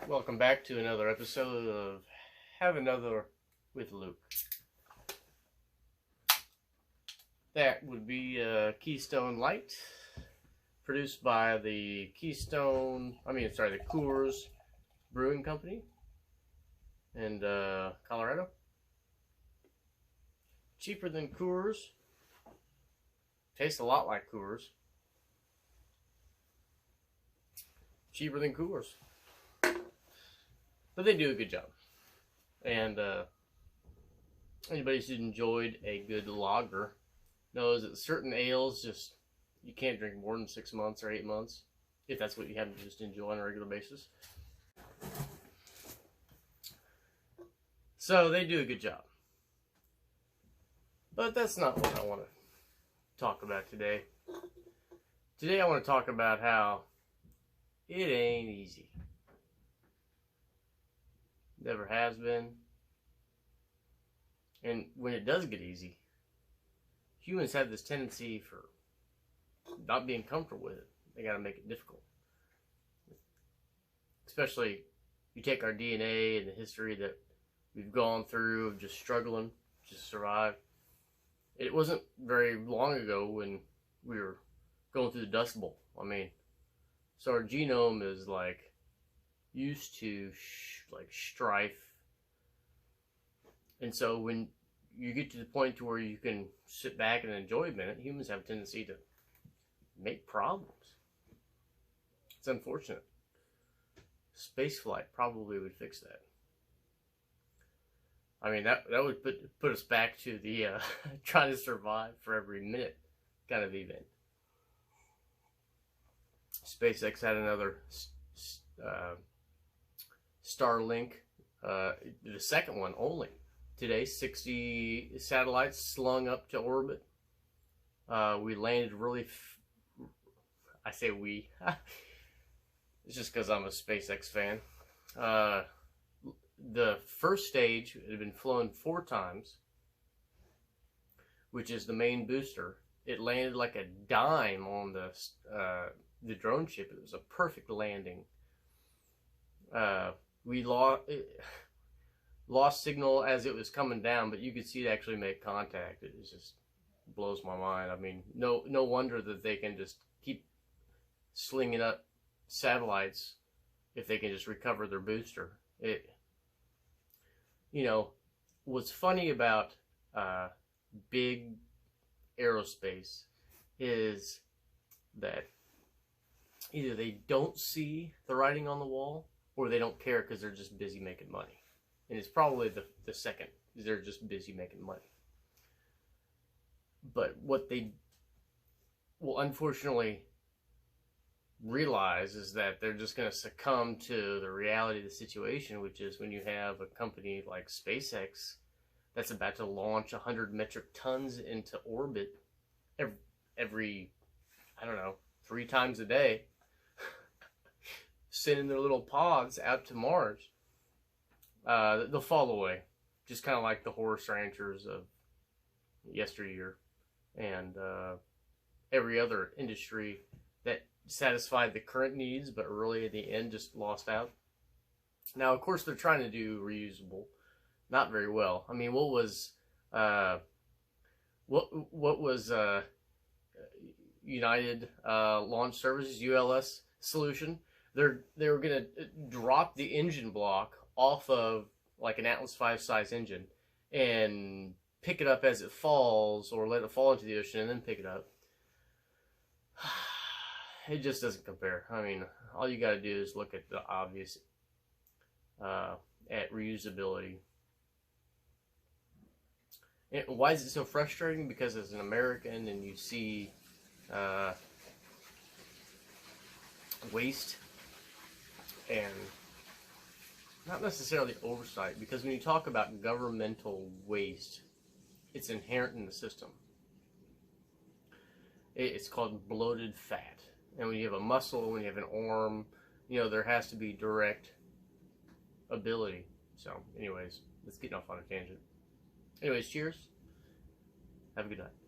Welcome back to another episode of Have Another with Luke. That would be Keystone Light, produced by the the Coors Brewing Company in Colorado. Cheaper than Coors. Tastes a lot like Coors. Cheaper than Coors. But they do a good job. And anybody who's enjoyed a good lager knows that certain ales you can't drink more than 6 months or 8 months, if that's what you have to just enjoy on a regular basis. So they do a good job. But that's not what I want to talk about today. Today I want to talk about how it ain't easy. Never has been. And when it does get easy, humans have this tendency for not being comfortable with it. They got to make it difficult. Especially, you take our DNA and the history that we've gone through of just struggling, just survive. It wasn't very long ago when we were going through the Dust Bowl. So our genome is used to Strife, and so when you get to the point to where you can sit back and enjoy a minute, humans have a tendency to make problems. It's unfortunate. Spaceflight probably would fix that. That would put us back to the trying to survive for every minute kind of event. SpaceX had another Starlink, the second one only. Today, 60 satellites slung up to orbit. We landed I say we. It's just because I'm a SpaceX fan. The first stage had been flown 4 times, which is the main booster. It landed like a dime on the drone ship. It was a perfect landing. We lost signal as it was coming down, but you could see it actually make contact. It just blows my mind. No wonder that they can just keep slinging up satellites if they can just recover their booster. What's funny about big aerospace is that either they don't see the writing on the wall, or they don't care because they're just busy making money. And it's probably the second. They're just busy making money. But what they will unfortunately realize is that they're just going to succumb to the reality of the situation, which is when you have a company like SpaceX that's about to launch 100 metric tons into orbit every 3 times a day, sending their little pods out to Mars. They'll fall away, just kind of like the horse ranchers of yesteryear and every other industry that satisfied the current needs, but really at the end just lost out. Now, of course, they're trying to do reusable, not very well. What was United Launch Services ULS solution? They were gonna drop the engine block off of like an Atlas V size engine and pick it up as it falls, or let it fall into the ocean and then pick it up. It just doesn't compare. All you got to do is look at the obvious at reusability. And why is it so frustrating? Because as an American, and you see waste and not necessarily oversight, because when you talk about governmental waste, it's inherent in the system. It's called bloated fat. And when you have a muscle, when you have an arm, there has to be direct ability. So anyways, let's get off on a tangent. Anyways, cheers. Have a good night.